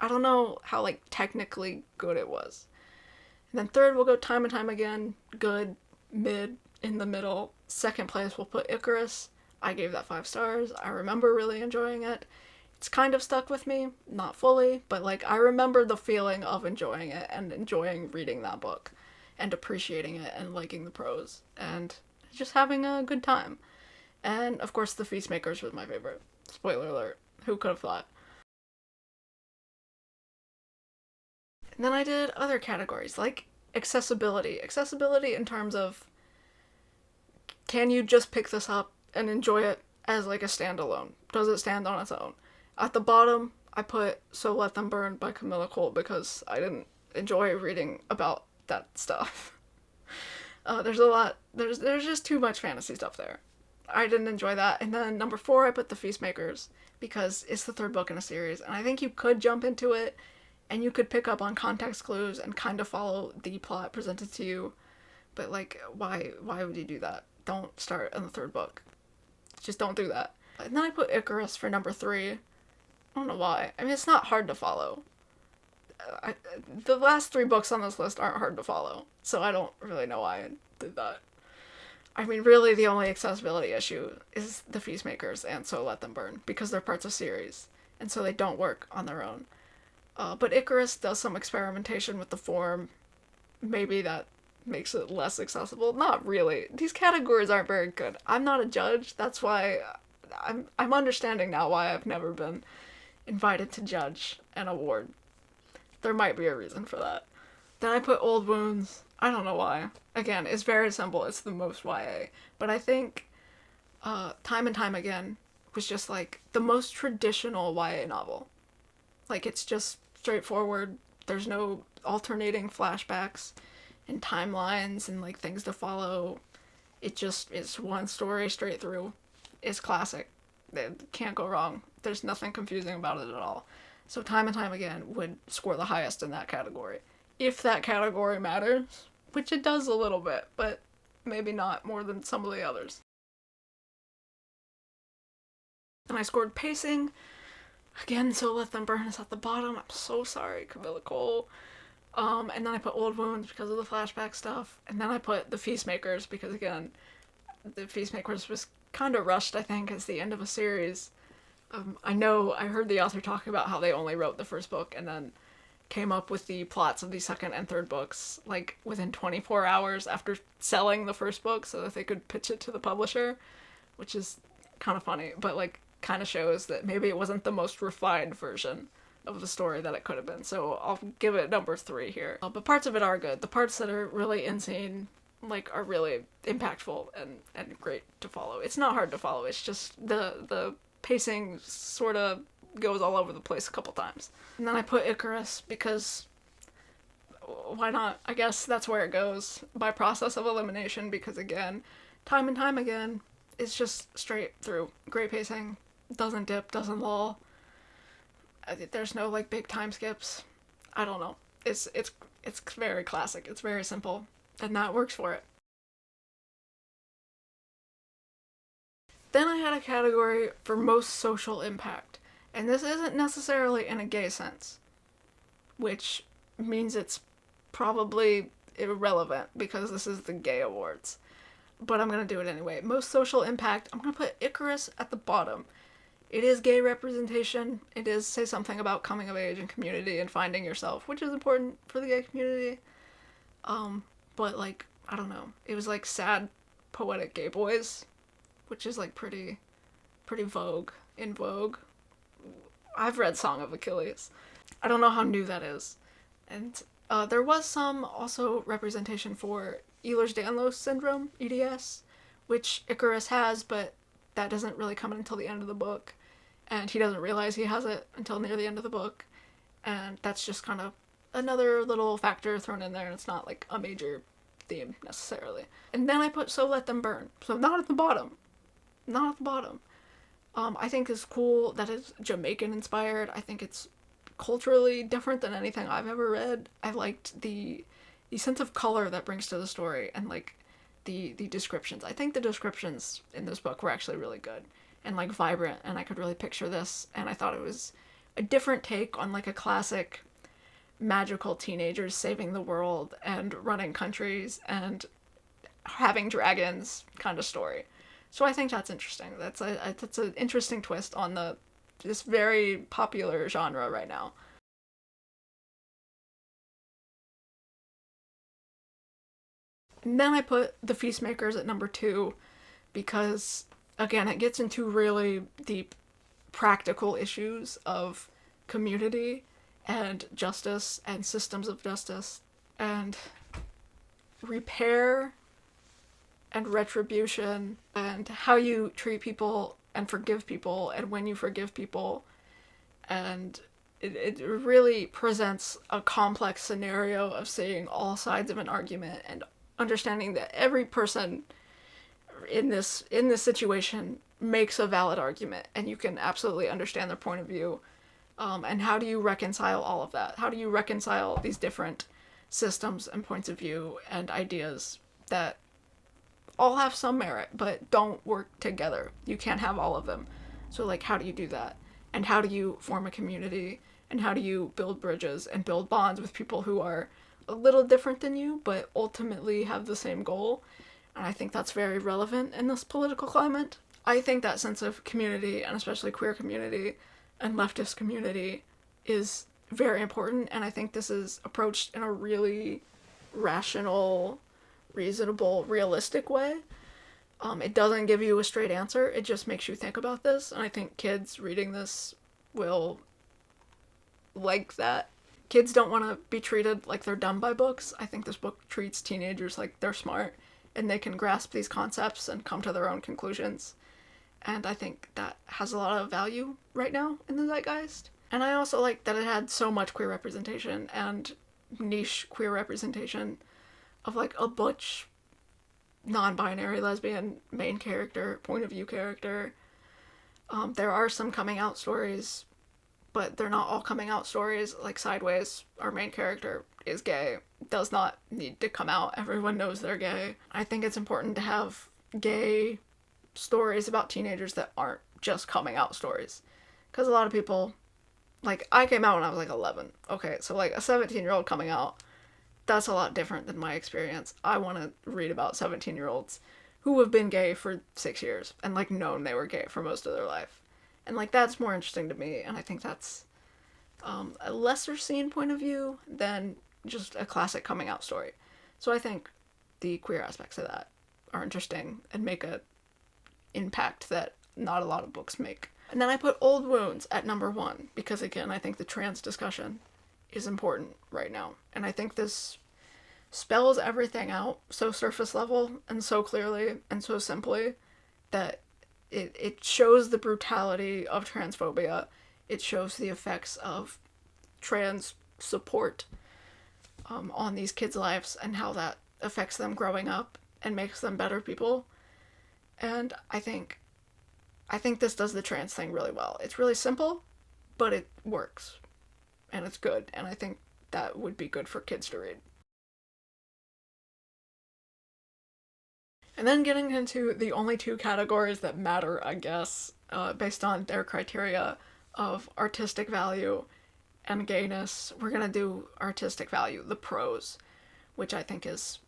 I don't know how, like, technically good it was. And then third, we'll go Time and Time Again, good, mid, in the middle. Second place, we'll put Icarus. I gave that 5 stars. I remember really enjoying it. It's kind of stuck with me, not fully, but, like, I remember the feeling of enjoying it and enjoying reading that book and appreciating it and liking the prose and just having a good time. And, of course, The Feastmakers was my favorite. Spoiler alert. Who could have thought? And then I did other categories, like accessibility. Accessibility in terms of, can you just pick this up and enjoy it as, like, a standalone? Does it stand on its own? At the bottom, I put So Let Them Burn by Kamilah because I didn't enjoy reading about that stuff. There's just too much fantasy stuff there. I didn't enjoy that. And then number 4, I put The Feastmakers because it's the 3rd book in a series, and I think you could jump into it and you could pick up on context clues and kind of follow the plot presented to you. But, like, why would you do that? Don't start in the 3rd book. Just don't do that. And then I put Icarus for number 3. I don't know why. I mean, it's not hard to follow. The last 3 books on this list aren't hard to follow, so I don't really know why I did that. I mean, really, the only accessibility issue is The Feastmakers and So Let Them Burn, because they're parts of series, and so they don't work on their own. But Icarus does some experimentation with the form. Maybe that makes it less accessible. Not really. These categories aren't very good. I'm not a judge. That's why I'm understanding now why I've never been invited to judge an award. There might be a reason for that. Then I put Old Wounds. I don't know why. Again, it's very simple. It's the most YA. But I think Time and Time Again was just, like, the most traditional YA novel. Like, it's just straightforward. There's no alternating flashbacks and timelines and, like, things to follow. It's one story straight through. It's classic. It can't go wrong. There's nothing confusing about it at all. So Time and Time Again would score the highest in that category. If that category matters, which it does a little bit, but maybe not more than some of the others. And I scored pacing. Again, So Let Them Burn is at the bottom. I'm so sorry, Kamilah. And then I put Old Wounds because of the flashback stuff. And then I put The Feastmakers because, again, The Feastmakers was kind of rushed, I think, as the end of a series. I heard the author talk about how they only wrote the 1st book and then came up with the plots of the 2nd and 3rd books, like, within 24 hours after selling the 1st book so that they could pitch it to the publisher, which is kind of funny, but, like, kind of shows that maybe it wasn't the most refined version of the story that it could have been. So I'll give it number 3 here. But parts of it are good. The parts that are really insane, like, are really impactful and great to follow. It's not hard to follow. It's just the pacing sort of goes all over the place a couple times. And then I put Icarus because why not? I guess that's where it goes, by process of elimination, because, again, Time and Time Again is just straight through. Great pacing. Doesn't dip, doesn't lull. There's no, like, big time skips. I don't know. It's very classic. It's very simple. And that works for it. Then I had a category for most social impact. And this isn't necessarily in a gay sense, which means it's probably irrelevant because this is the Gay Awards. But I'm going to do it anyway. Most social impact, I'm going to put Icarus at the bottom. It is gay representation. It is say something about coming of age and community and finding yourself, which is important for the gay community. But, like, I don't know. It was, like, sad, poetic gay boys, which is, like, pretty in vogue. I've read Song of Achilles. I don't know how new that is. And there was some also representation for Ehlers-Danlos syndrome, EDS, which Icarus has, but that doesn't really come in until the end of the book. And he doesn't realize he has it until near the end of the book. And that's just kind of another little factor thrown in there, and it's not, like, a major theme, necessarily. And then I put So Let Them Burn. So not at the bottom. Not at the bottom. I think it's cool that it's Jamaican-inspired. I think it's culturally different than anything I've ever read. I liked the sense of color that brings to the story, and, like, the descriptions. I think the descriptions in this book were actually really good and, like, vibrant, and I could really picture this, and I thought it was a different take on like a classic magical teenagers saving the world and running countries and having dragons kind of story. So I think that's interesting. That's an interesting twist on this very popular genre right now. And then I put The Feastmakers at number 2 because, again, it gets into really deep practical issues of community and justice and systems of justice and repair and retribution and how you treat people and forgive people and when you forgive people. And it really presents a complex scenario of seeing all sides of an argument and understanding that every person in this situation makes a valid argument and you can absolutely understand their point of view. And how do you reconcile all of that? How do you reconcile these different systems and points of view and ideas that all have some merit but don't work together? You can't have all of them. So like, how do you do that? And how do you form a community? And how do you build bridges and build bonds with people who are a little different than you but ultimately have the same goal? And I think that's very relevant in this political climate. I think that sense of community, and especially queer community and leftist community, is very important, and I think this is approached in a really rational, reasonable, realistic way. It doesn't give you a straight answer, it just makes you think about this, and I think kids reading this will like that. Kids don't want to be treated like they're dumb by books. I think this book treats teenagers like they're smart, and they can grasp these concepts and come to their own conclusions. And I think that has a lot of value right now in the zeitgeist. And I also like that it had so much queer representation and niche queer representation of like a butch, non-binary lesbian main character, point of view character. There are some coming out stories, but they're not all coming out stories. Like Sideways, our main character is gay, does not need to come out. Everyone knows they're gay. I think it's important to have gay stories about teenagers that aren't just coming out stories. Because a lot of people, like, I came out when I was like 11. Okay, so like a 17-year-old coming out, that's a lot different than my experience. I want to read about 17-year-olds who have been gay for 6 years and like known they were gay for most of their life. And like that's more interesting to me, and I think that's a lesser seen point of view than just a classic coming out story. So I think the queer aspects of that are interesting and make a impact that not a lot of books make. And then I put Old Wounds at number 1 because, again, I think the trans discussion is important right now. And I think this spells everything out so surface level and so clearly and so simply that it shows the brutality of transphobia. It shows the effects of trans support on these kids' lives and how that affects them growing up and makes them better people. And I think this does the trans thing really well. It's really simple, but it works. And it's good. And I think that would be good for kids to read. And then getting into the only 2 categories that matter, I guess, based on their criteria of artistic value and gayness. We're gonna do artistic value, the prose, which I think is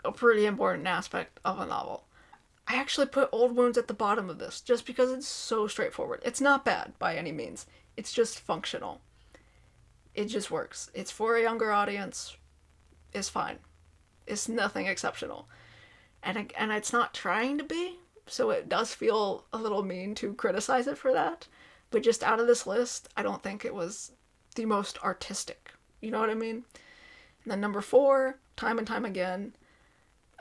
a pretty important aspect of a novel. I actually put Old Wounds at the bottom of this just because it's so straightforward. It's not bad by any means. It's just functional. It just works. It's for a younger audience. It's fine. It's nothing exceptional. And it's not trying to be, so it does feel a little mean to criticize it for that. But just out of this list, I don't think it was the most artistic. You know what I mean? And then number 4, Time and Time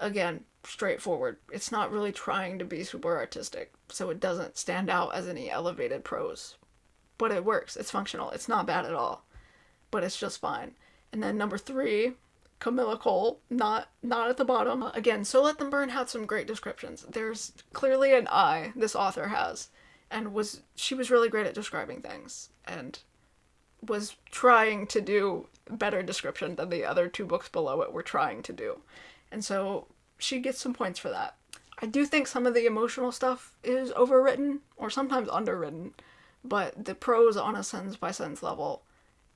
Again, straightforward. It's not really trying to be super artistic, so it doesn't stand out as any elevated prose. But it works. It's functional. It's not bad at all. But it's just fine. And then number 3, Kamilah Cole, not at the bottom. Again, So Let Them Burn had some great descriptions. There's clearly an eye this author has, and she was really great at describing things, and was trying to do better description than the other 2 books below it were trying to do. And so she gets some points for that. I do think some of the emotional stuff is overwritten, or sometimes underwritten, but the prose on a sentence by sentence level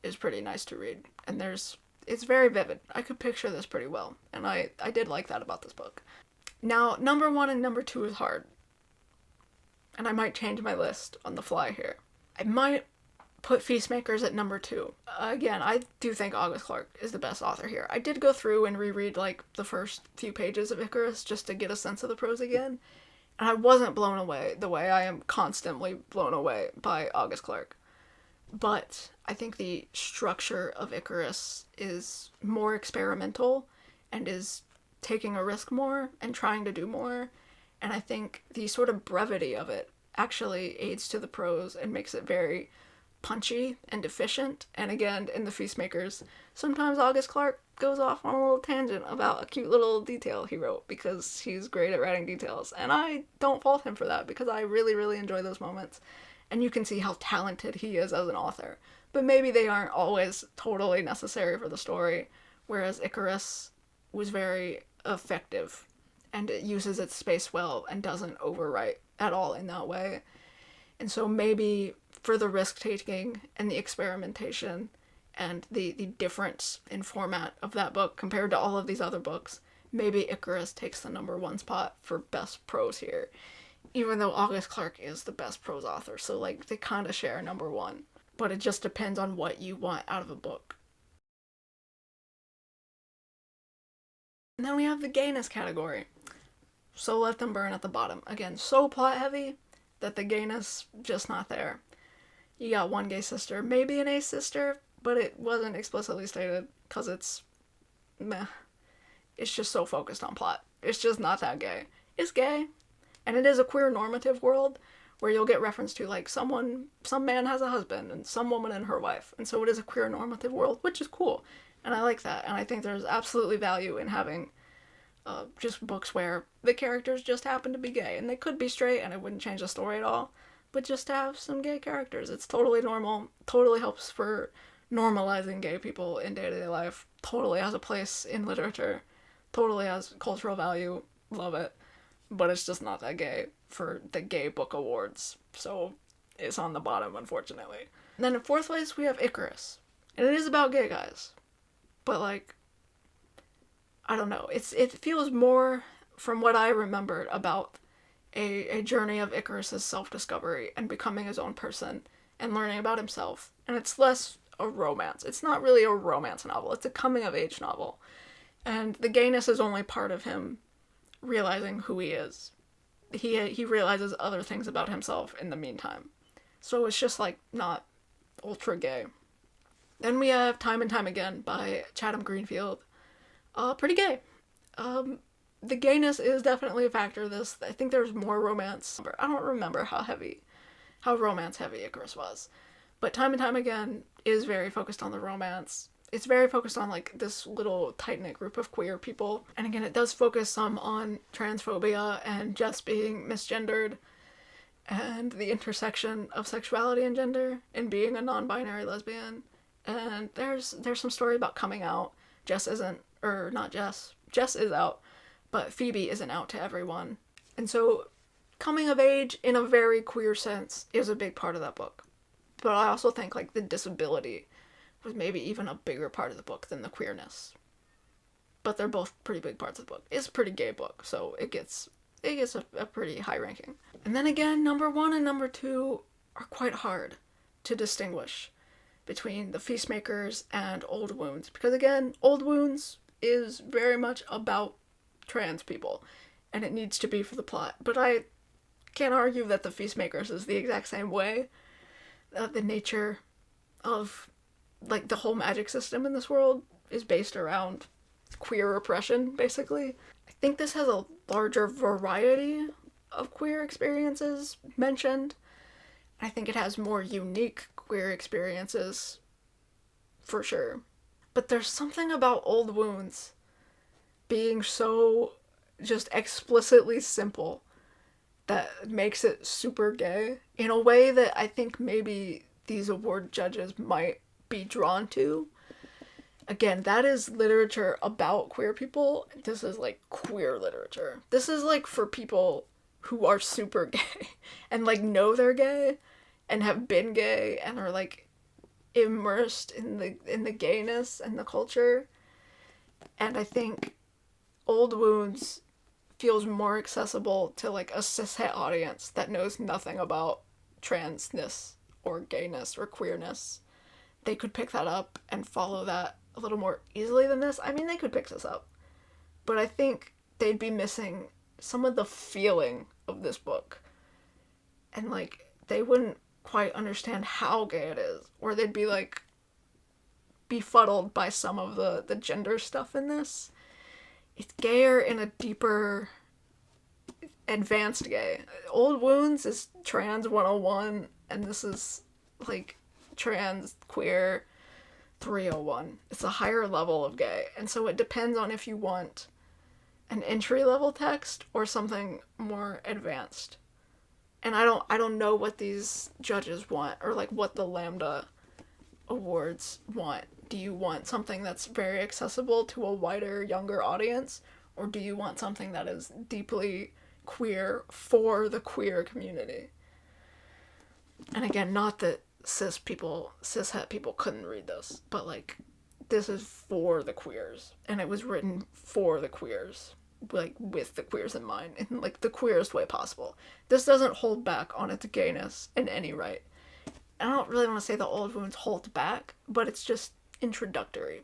is pretty nice to read. And it's very vivid. I could picture this pretty well, and I did like that about this book. Now, number 1 and number 2 is hard, and I might change my list on the fly here. I might put Feastmakers at number 2. Again, I do think August Clarke is the best author here. I did go through and reread like the first few pages of Icarus just to get a sense of the prose again, and I wasn't blown away the way I am constantly blown away by August Clarke. But I think the structure of Icarus is more experimental and is taking a risk more and trying to do more. And I think the sort of brevity of it actually aids to the prose and makes it very punchy and efficient. And again, in the Feastmakers, sometimes August Clarke goes off on a little tangent about a cute little detail he wrote because he's great at writing details. And I don't fault him for that because I really, really enjoy those moments. And you can see how talented he is as an author. But maybe they aren't always totally necessary for the story, whereas Icarus was very effective and it uses its space well and doesn't overwrite at all in that way. And so maybe for the risk-taking and the experimentation and the difference in format of that book compared to all of these other books, maybe Icarus takes the number 1 spot for best prose here. Even though August Clarke is the best prose author, so like they kind of share number 1. But it just depends on what you want out of a book. And then we have the gayness category. So Let Them Burn at the bottom. Again, so plot heavy that the gayness just not there. You got one gay sister, maybe an ace sister, but it wasn't explicitly stated because it's meh. It's just so focused on plot. It's just not that gay. It's gay. And it is a queer normative world where you'll get reference to like some man has a husband and some woman and her wife. And so it is a queer normative world, which is cool. And I like that. And I think there's absolutely value in having just books where the characters just happen to be gay. And they could be straight and it wouldn't change the story at all. But just to have some gay characters. It's totally normal. Totally helps for normalizing gay people in day-to-day life. Totally has a place in literature. Totally has cultural value. Love it. But it's just not that gay for the Gay Book Awards. So it's on the bottom, unfortunately. And then in 4th place, we have Icarus. And it is about gay guys. But like, I don't know. It feels more, from what I remembered, about a journey of Icarus's self-discovery and becoming his own person and learning about himself. And it's less a romance. It's not really a romance novel. It's a coming-of-age novel. And the gayness is only part of him realizing who he is. He realizes other things about himself in the meantime. So it's just like not ultra gay. Then we have Time and Time Again by Chatham Greenfield. Pretty gay. The gayness is definitely a factor of this. I think there's more romance. I don't remember how romance heavy Icarus was. But Time and Time Again is very focused on the romance. It's very focused on like this little tight-knit group of queer people. And again, it does focus some on transphobia and just being misgendered and the intersection of sexuality and gender and being a non-binary lesbian. And there's some story about coming out. Jess is out, but Phoebe isn't out to everyone. And so coming of age in a very queer sense is a big part of that book. But I also think like the disability was maybe even a bigger part of the book than the queerness. But they're both pretty big parts of the book. It's a pretty gay book, so it gets a pretty high ranking. And then again, number 1 and number 2 are quite hard to distinguish between the Feastmakers and Old Wounds. Because again, Old Wounds is very much about trans people, and it needs to be for the plot. But I can't argue that the Feastmakers is the exact same way. The nature of like the whole magic system in this world is based around queer oppression, basically. I think this has a larger variety of queer experiences mentioned. I think it has more unique queer experiences, for sure. But there's something about Old Wounds being so just explicitly simple that makes it super gay in a way that I think maybe these award judges might be drawn to. Again, that is literature about queer people. This is like queer literature. This is like for people who are super gay and like know they're gay and have been gay and are like immersed in the gayness and the culture. And I think Old Wounds feels more accessible to like a cishet audience that knows nothing about transness or gayness or queerness. They could pick that up and follow that a little more easily than this. I mean, they could pick this up, but I think they'd be missing some of the feeling of this book. And like, they wouldn't quite understand how gay it is, or they'd be like befuddled by some of the gender stuff in this. It's gayer in a deeper, advanced gay. Old Wounds is trans 101, and this is like trans queer 301. It's a higher level of gay, and so it depends on if you want an entry level text or something more advanced. And I don't know what these judges want, or like what the Lambda Awards want. Do you want something that's very accessible to a wider, younger audience, or do you want something that is deeply queer for the queer community? And again, not that cishet people couldn't read this, but like, this is for the queers, and it was written for the queers, like with the queers in mind, in like the queerest way possible. This doesn't hold back on its gayness in any right. I don't really want to say the Old Wounds holds back, but it's just introductory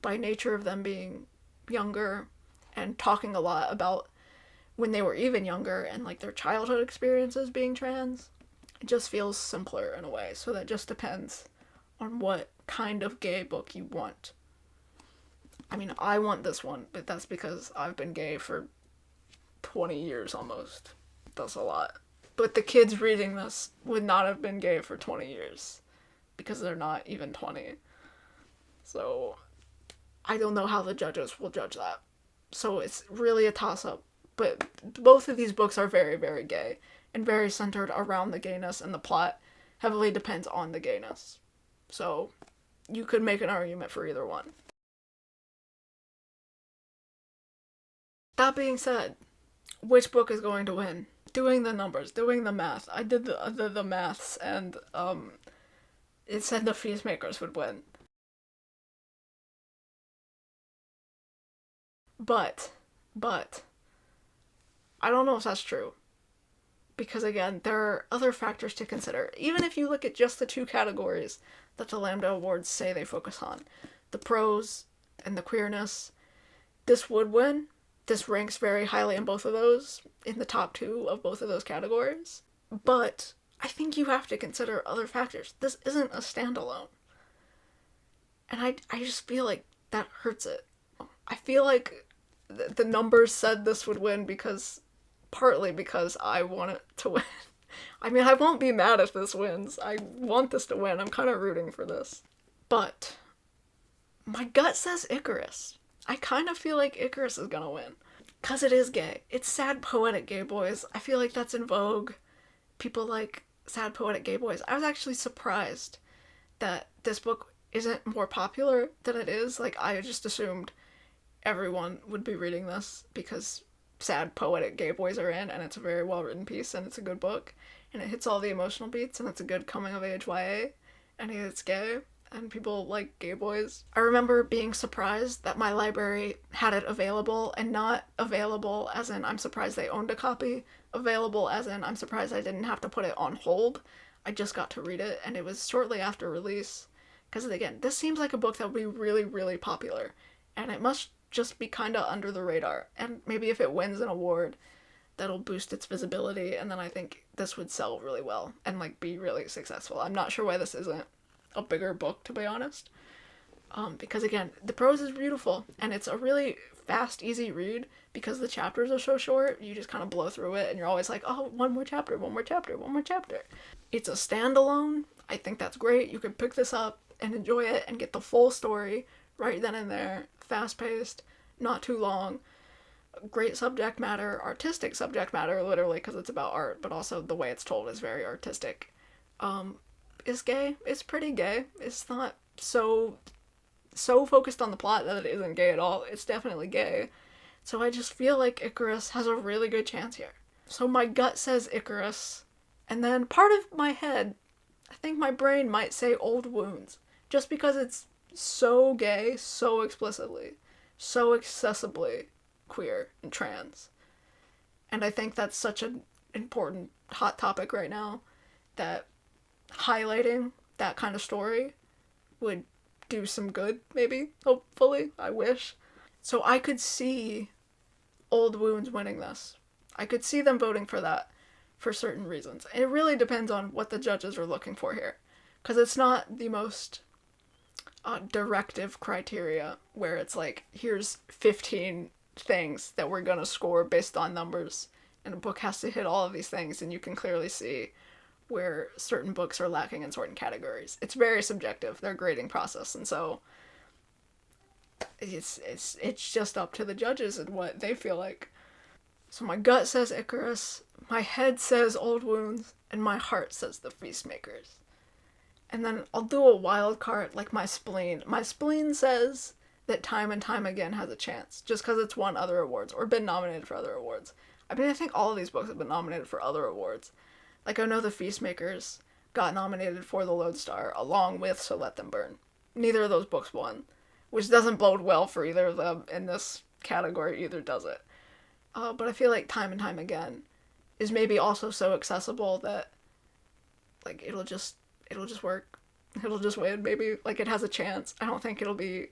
by nature of them being younger and talking a lot about when they were even younger and like their childhood experiences being trans. It just feels simpler in a way, so that just depends on what kind of gay book you want. I mean, I want this one, but that's because I've been gay for 20 years almost. That's a lot. But the kids reading this would not have been gay for 20 years, because they're not even 20. So, I don't know how the judges will judge that. So it's really a toss-up. But both of these books are very, very gay, and very centered around the gayness, and the plot heavily depends on the gayness. So, you could make an argument for either one. That being said, which book is going to win? Doing the numbers, doing the math. I did the maths, and it said the Peacemakers would win. But, I don't know if that's true. Because again, there are other factors to consider. Even if you look at just the two categories that the Lambda Awards say they focus on, the prose and the queerness, this would win. This ranks very highly in both of those, in the top two of both of those categories. But I think you have to consider other factors. This isn't a standalone. And I just feel like that hurts it. I feel like the numbers said this would win partly because I want it to win. I mean, I won't be mad if this wins. I want this to win. I'm kind of rooting for this. But my gut says Icarus. I kind of feel like Icarus is gonna win. Because it is gay. It's sad, poetic gay boys. I feel like that's in vogue. People like sad, poetic gay boys. I was actually surprised that this book isn't more popular than it is. Like, I just assumed everyone would be reading this because sad, poetic gay boys are in, and it's a very well-written piece, and it's a good book, and it hits all the emotional beats, and it's a good coming-of-age YA, and it's gay, and people like gay boys. I remember being surprised that my library had it available, and not available as in I'm surprised they owned a copy, available as in I'm surprised I didn't have to put it on hold. I just got to read it, and it was shortly after release. Because again, this seems like a book that would be really, really popular, and it must just be kind of under the radar. And maybe if it wins an award, that'll boost its visibility, and then I think this would sell really well and like be really successful. I'm not sure why this isn't a bigger book, to be honest. Because again, the prose is beautiful, and it's a really fast, easy read because the chapters are so short. You just kind of blow through it, and you're always like, oh, one more chapter, one more chapter, one more chapter. It's a standalone. I think that's great. You could pick this up and enjoy it and get the full story right then and there. Fast-paced, not too long. Great subject matter, artistic subject matter, literally, because it's about art, but also the way it's told is very artistic. It's gay. It's pretty gay. It's not so focused on the plot that it isn't gay at all. It's definitely gay. So I just feel like Icarus has a really good chance here. So my gut says Icarus, and then part of my head I think my brain might say Old Wounds, just because it's so gay, so explicitly, so accessibly queer and trans. And I think that's such an important hot topic right now that highlighting that kind of story would do some good, maybe, hopefully, I wish. So I could see Old Wounds winning this. I could see them voting for that for certain reasons. It really depends on what the judges are looking for here, because it's not the most directive criteria where it's like, here's 15 things that we're gonna score based on numbers, and a book has to hit all of these things, and you can clearly see where certain books are lacking in certain categories. It's very subjective, their grading process, and so it's just up to the judges and what they feel like. So my gut says Icarus, my head says Old Wounds, and my heart says The Feastmakers. And then I'll do a wild card, like my spleen. My spleen says that Time and Time Again has a chance, just because it's won other awards, or been nominated for other awards. I mean, I think all of these books have been nominated for other awards. Like, I know The Feastmakers got nominated for the Lodestar, along with So Let Them Burn. Neither of those books won, which doesn't bode well for either of them in this category, either does it. But I feel like Time and Time Again is maybe also so accessible that, like, it'll just work. It'll just win, maybe. Like, it has a chance. I don't think it'll be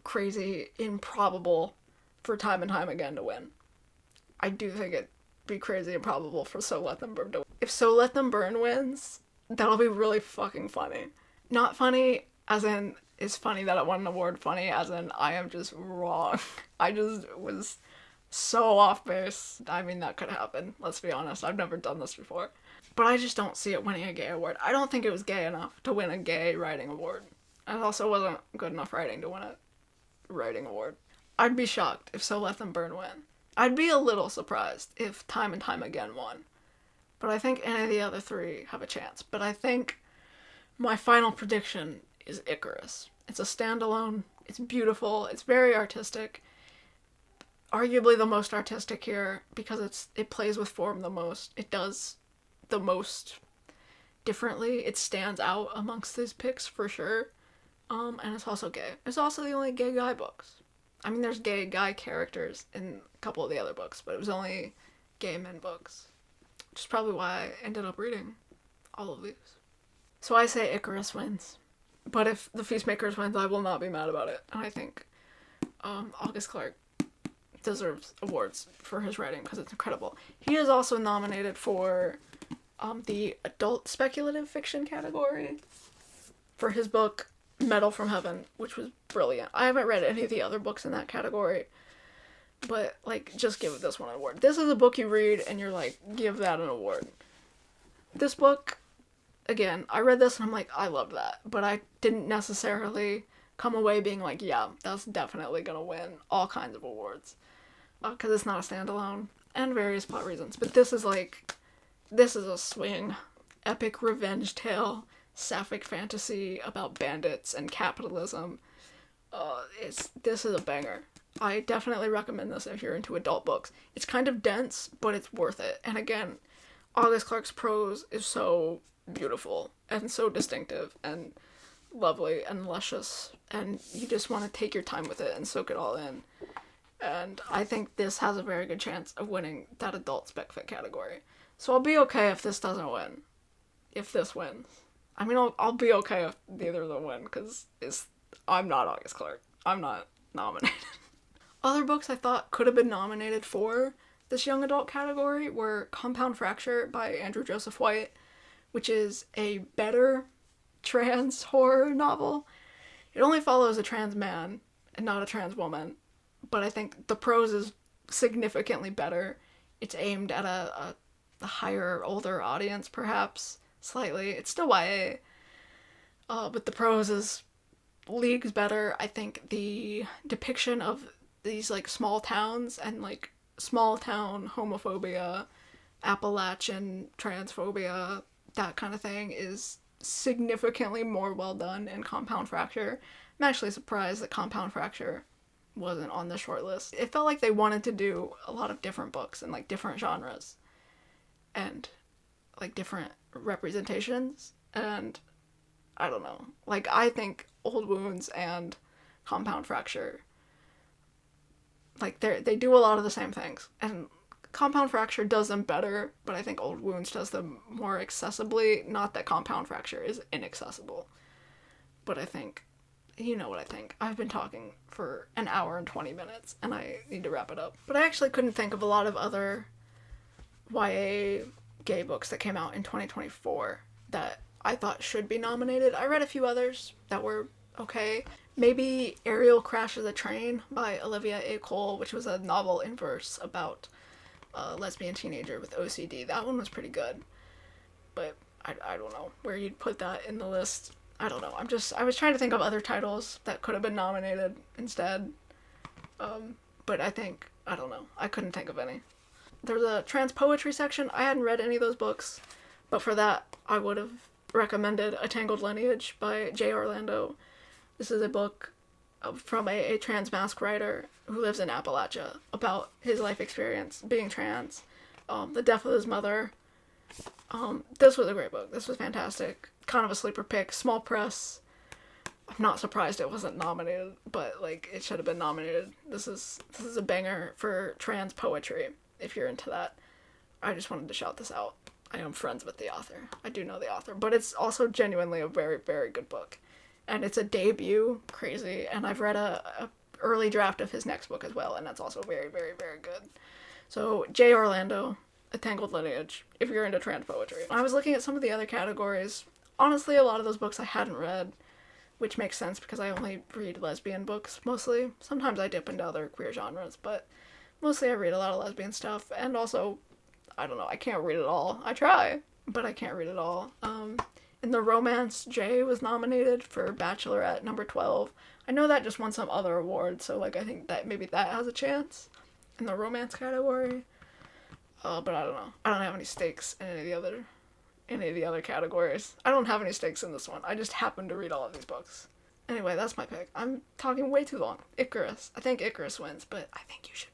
crazy improbable for Time and Time Again to win. I do think it'd be crazy improbable for So Let Them Burn to win. If So Let Them Burn wins, that'll be really fucking funny. Not funny as in, it's funny that it won an award, funny as in, I am just wrong. I just was so off base. I mean, that could happen, let's be honest. I've never done this before. But I just don't see it winning a gay award. I don't think it was gay enough to win a gay writing award. And it also wasn't good enough writing to win a writing award. I'd be shocked if So Let Them Burn win. I'd be a little surprised if Time and Time Again won. But I think any of the other three have a chance. But I think my final prediction is Icarus. It's a standalone. It's beautiful. It's very artistic. Arguably the most artistic here because it plays with form the most. It does the most differently. It stands out amongst these picks for sure. And it's also gay. It's also the only gay guy books. I mean, there's gay guy characters in a couple of the other books, but it was only gay men books. Which is probably why I ended up reading all of these. So I say Icarus wins. But if The Feastmakers wins, I will not be mad about it. And I think August Clarke deserves awards for his writing because it's incredible. He is also nominated for the adult speculative fiction category for his book Metal from Heaven, which was brilliant. I haven't read any of the other books in that category, but, like, just give this one an award. This is a book you read and you're like, give that an award. This book, again, I read this and I'm like, I love that, but I didn't necessarily come away being like, yeah, that's definitely gonna win all kinds of awards, because it's not a standalone, and various plot reasons. But this is a swing, epic revenge tale, sapphic fantasy about bandits and capitalism. This is a banger. I definitely recommend this if you're into adult books. It's kind of dense, but it's worth it. And again, August Clarke's prose is so beautiful and so distinctive and lovely and luscious, and you just want to take your time with it and soak it all in. And I think this has a very good chance of winning that adult spec fic category. So I'll be okay if this doesn't win. If this wins. I mean, I'll be okay if neither of them win, because I'm not August Clarke. I'm not nominated. Other books I thought could have been nominated for this young adult category were Compound Fracture by Andrew Joseph White, which is a better trans horror novel. It only follows a trans man and not a trans woman, but I think the prose is significantly better. It's aimed at a higher, older audience, perhaps, slightly. It's still YA, but the prose is leagues better. I think the depiction of these, like, small towns and, like, small town homophobia, Appalachian transphobia, that kind of thing is significantly more well done in Compound Fracture. I'm actually surprised that Compound Fracture wasn't on the shortlist. It felt like they wanted to do a lot of different books and, like, different genres and, like, different representations, And I don't know. Like, I think Old Wounds and Compound Fracture, like, they do a lot of the same things. And Compound Fracture does them better, but I think Old Wounds does them more accessibly. Not that Compound Fracture is inaccessible. But I think, you know what I think. I've been talking for an hour and 20 minutes, and I need to wrap it up. But I actually couldn't think of a lot of other YA gay books that came out in 2024 that I thought should be nominated. I read a few others that were okay. Maybe Ariel Crashes a Train by Olivia A. Cole, which was a novel in verse about a lesbian teenager with OCD. That one was pretty good. But I don't know where you'd put that in the list. I don't know. I was trying to think of other titles that could have been nominated instead. But I don't know. I couldn't think of any. There's a trans poetry section. I hadn't read any of those books, but for that, I would have recommended A Tangled Lineage by J. Orlando. This is a book from a trans mask writer who lives in Appalachia about his life experience being trans, the death of his mother. This was a great book. This was fantastic. Kind of a sleeper pick. Small press. I'm not surprised it wasn't nominated, but like it should have been nominated. This is a banger for trans poetry, if you're into that. I just wanted to shout this out. I am friends with the author. I do know the author, but it's also genuinely a very, very good book. And it's a debut, crazy, and I've read a early draft of his next book as well, and that's also very, very, very good. So, J. Orlando, A Tangled Lineage, if you're into trans poetry. I was looking at some of the other categories. Honestly, a lot of those books I hadn't read, which makes sense because I only read lesbian books, mostly. Sometimes I dip into other queer genres, but mostly I read a lot of lesbian stuff, and also, I don't know, I can't read it all. I try, but I can't read it all. In the romance, Jay was nominated for Bachelorette number 12. I know that just won some other award, so like I think that maybe that has a chance in the romance category. But I don't know. I don't have any stakes in any of the other categories. I don't have any stakes in this one. I just happen to read all of these books. Anyway, that's my pick. I'm talking way too long. Icarus. I think Icarus wins, but I think you should